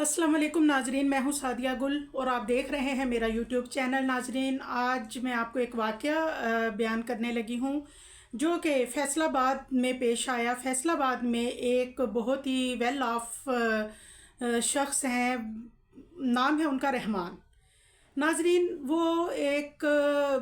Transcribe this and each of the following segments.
अस्सलाम वालेकुम नाजरीन, मैं हूं सादिया गुल और आप देख रहे हैं मेरा यूट्यूब चैनल। नाजरीन, आज मैं आपको एक वाक़या बयान करने लगी हूं जो कि फैसलाबाद में पेश आया। फैसलाबाद में एक बहुत ही वेल ऑफ शख्स हैं, नाम है उनका रहमान। नाजरीन, वो एक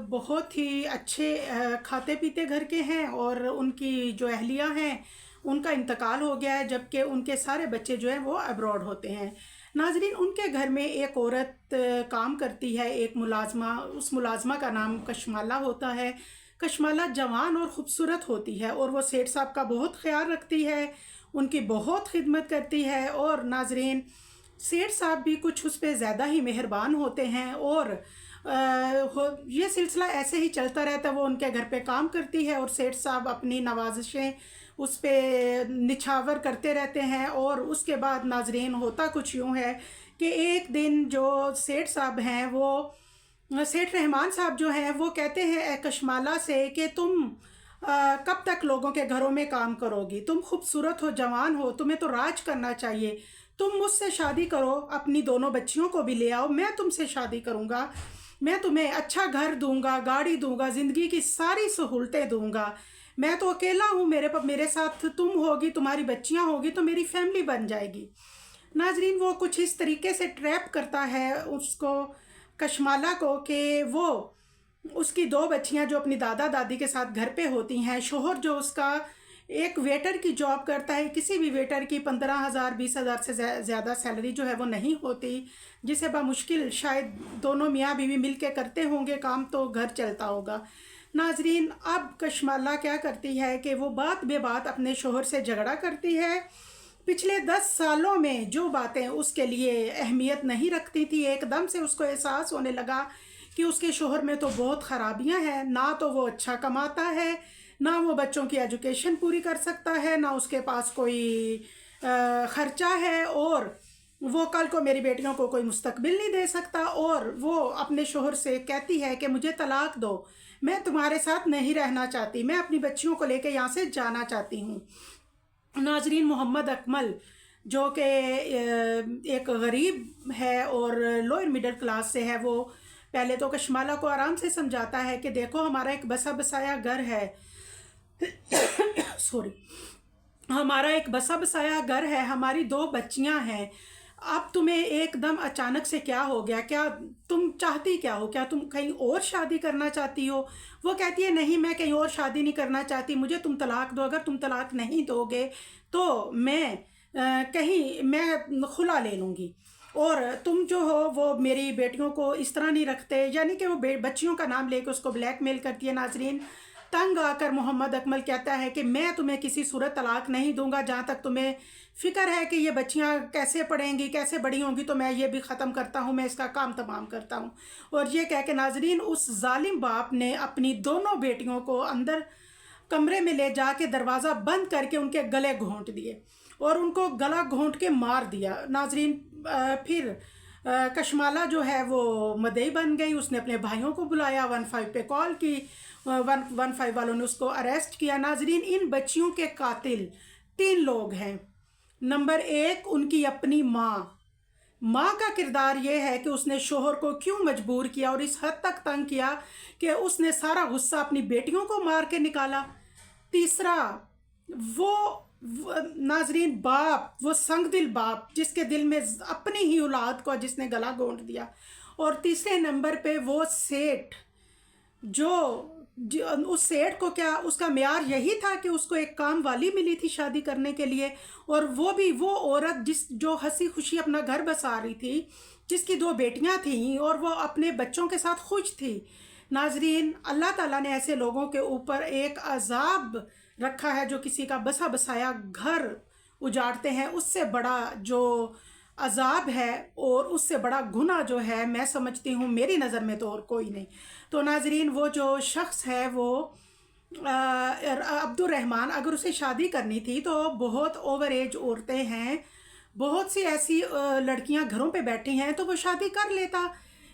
बहुत ही अच्छे खाते पीते घर के हैं और उनकी जो अहलिया हैं उनका इंतकाल हो गया है, जबकि उनके सारे बच्चे जो हैं वो अब्रॉड होते हैं। नाजरीन, उनके घर में एक औरत काम करती है, एक मुलाजमा। उस मुलाजमा का नाम कशमाला होता है। कशमाला जवान और ख़ूबसूरत होती है और वो सेठ साहब का बहुत ख्याल रखती है, उनकी बहुत खिदमत करती है। और नाजरीन, सेठ साहब भी कुछ उस पर ज़्यादा ही मेहरबान होते हैं और ये सिलसिला ऐसे ही चलता रहता है। वो उनके घर पे काम करती है और सेठ साहब अपनी नवाजिशें उस पर निछावर करते रहते हैं। और उसके बाद नाजरीन, होता कुछ यूँ है कि एक दिन जो सेठ साहब हैं, वो सेठ रहमान साहब जो हैं, वो कहते हैं कशमाला से कि तुम कब तक लोगों के घरों में काम करोगी? तुम खूबसूरत हो, जवान हो, तुम्हें तो राज करना चाहिए। तुम मुझसे शादी करो, अपनी दोनों बच्चियों को भी ले आओ, मैं तुमसे शादी करूँगा, मैं तुम्हें अच्छा घर दूंगा, गाड़ी दूंगा, ज़िंदगी की सारी सहूलतें दूंगा। मैं तो अकेला हूँ, मेरे साथ तुम होगी, तुम्हारी बच्चियाँ होगी तो मेरी फैमिली बन जाएगी। नाजरीन, वो कुछ इस तरीके से ट्रैप करता है उसको, कशमाला को, कि वो उसकी दो बच्चियां जो अपनी दादा दादी के साथ घर पे होती हैं, शोहर जो उसका एक वेटर की जॉब करता है। किसी भी वेटर की 15,000 20,000 से ज़्यादा सैलरी जो है वो नहीं होती, जिसे बामुश्किल शायद दोनों मियाँ बीवी मिल के करते होंगे काम तो घर चलता होगा। नाजरीन, अब कशमाला क्या करती है कि वो बात बे बात अपने शोहर से झगड़ा करती है। पिछले 10 सालों में जो बातें उसके लिए अहमियत नहीं रखती थी, एकदम से उसको एहसास होने लगा कि उसके शोहर में तो बहुत ख़राबियां हैं। ना तो वो अच्छा कमाता है, ना वो बच्चों की एजुकेशन पूरी कर सकता है, ना उसके पास कोई ख़र्चा है, और वो कल को मेरी बेटियों को कोई मुस्तकबिल नहीं दे सकता। और वो अपने शोहर से कहती है कि मुझे तलाक दो, मैं तुम्हारे साथ नहीं रहना चाहती, मैं अपनी बच्चियों को लेकर यहाँ से जाना चाहती हूँ। नाजरीन, मोहम्मद अकमल जो कि एक गरीब है और लोअर मिडिल क्लास से है, वो पहले तो कशमाला को आराम से समझाता है कि देखो, हमारा एक बसा बसाया घर है सॉरी, हमारा एक बसा बसाया घर है, हमारी दो बच्चियां हैं। अब तुम्हें एकदम अचानक से क्या हो गया? क्या तुम चाहती क्या हो? क्या तुम कहीं और शादी करना चाहती हो? वो कहती है नहीं, मैं कहीं और शादी नहीं करना चाहती, मुझे तुम तलाक दो। अगर तुम तलाक नहीं दोगे तो मैं कहीं मैं खुला ले लूँगी। और तुम जो हो वो मेरी बेटियों को इस तरह नहीं रखते, यानी कि वो बच्चियों का नाम लेकर उसको ब्लैकमेल करती है। नाजरीन, तंग आकर मोहम्मद अकमल कहता है कि मैं तुम्हें किसी सूरत तलाक नहीं दूंगा, जहाँ तक तुम्हें फ़िक्र है कि ये बच्चियाँ कैसे पढ़ेंगी, कैसे बड़ी होंगी, तो मैं ये भी ख़त्म करता हूँ, मैं इसका काम तमाम करता हूँ। और ये कह के नाजरीन, उस जालिम बाप ने अपनी दोनों बेटियों को अंदर कमरे में ले जाके दरवाज़ा बंद करके उनके गले घोंट दिए और उनको गला घोंट के मार दिया। नाजरीन, फिर कशमाला जो है वो मदई बन गई। उसने अपने भाइयों को बुलाया, 15 पे कॉल की, 115 वालों ने उसको अरेस्ट किया। नाजरीन, इन बच्चियों के कातिल 3 लोग हैं। नंबर 1, उनकी अपनी माँ का किरदार ये है कि उसने शोहर को क्यों मजबूर किया और इस हद तक तंग किया कि उसने सारा गुस्सा अपनी बेटियों को मार के निकाला। तीसरा, वो नाजरीन बाप, वो संगदिल बाप जिसके दिल में अपनी ही औलाद को जिसने गला घोंट दिया। और तीसरे नंबर पे वो सेठ जो उस सेठ को क्या, उसका म्यार यही था कि उसको एक काम वाली मिली थी शादी करने के लिए, और वो भी वो औरत जो हंसी खुशी अपना घर बसा रही थी, जिसकी 2 बेटियां थीं और वो अपने बच्चों के साथ खुश थी। नाजरीन, अल्लाह ताला ने ऐसे लोगों के ऊपर एक अजाब रखा है जो किसी का बसा बसाया घर उजाड़ते हैं। उससे बड़ा जो अजाब है और उससे बड़ा गुनाह जो है, मैं समझती हूँ, मेरी नज़र में तो और कोई नहीं। तो नाजरीन, वो जो शख्स है वो अब्दुल रहमान, अगर उसे शादी करनी थी तो बहुत ओवर एज औरतें हैं, बहुत सी ऐसी लड़कियां घरों पे बैठी हैं, तो वो शादी कर लेता,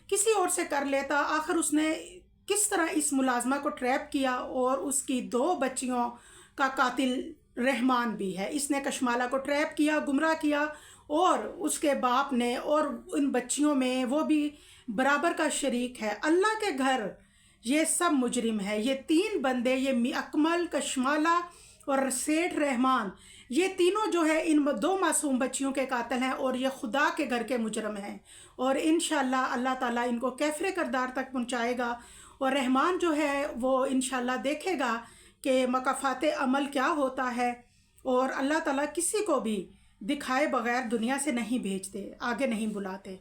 किसी और से कर लेता। आखिर उसने किस तरह इस मुलाजमा को ट्रैप किया, और उसकी 2 बच्चियों का कातिल रहमान भी है। इसने कशमाला को ट्रैप किया, गुमराह किया اور اس کے باپ نے اور ان بچیوں میں وہ بھی برابر کا شریک ہے۔ اللہ کے گھر یہ سب مجرم ہے۔ یہ تین بندے، یہ اکمل، کشمالہ اور سیٹھ رحمان، یہ تینوں جو ہے ان دو معصوم بچیوں کے قاتل ہیں اور یہ خدا کے گھر کے مجرم ہیں، اور انشاءاللہ اللہ تعالیٰ ان کو کیفر کردار تک پہنچائے گا، اور رحمان جو ہے وہ انشاءاللہ دیکھے گا کہ مکافات عمل کیا ہوتا ہے، اور اللہ تعالیٰ کسی کو بھی دکھائے بغیر دنیا سے نہیں بھیجتے، آگے نہیں بلاتے۔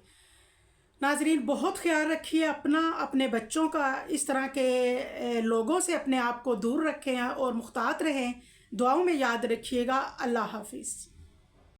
ناظرین بہت خیال رکھیے اپنا، اپنے بچوں کا، اس طرح کے لوگوں سے اپنے آپ کو دور رکھیں اور محتاط رہیں، دعاؤں میں یاد رکھیے گا۔ اللہ حافظ۔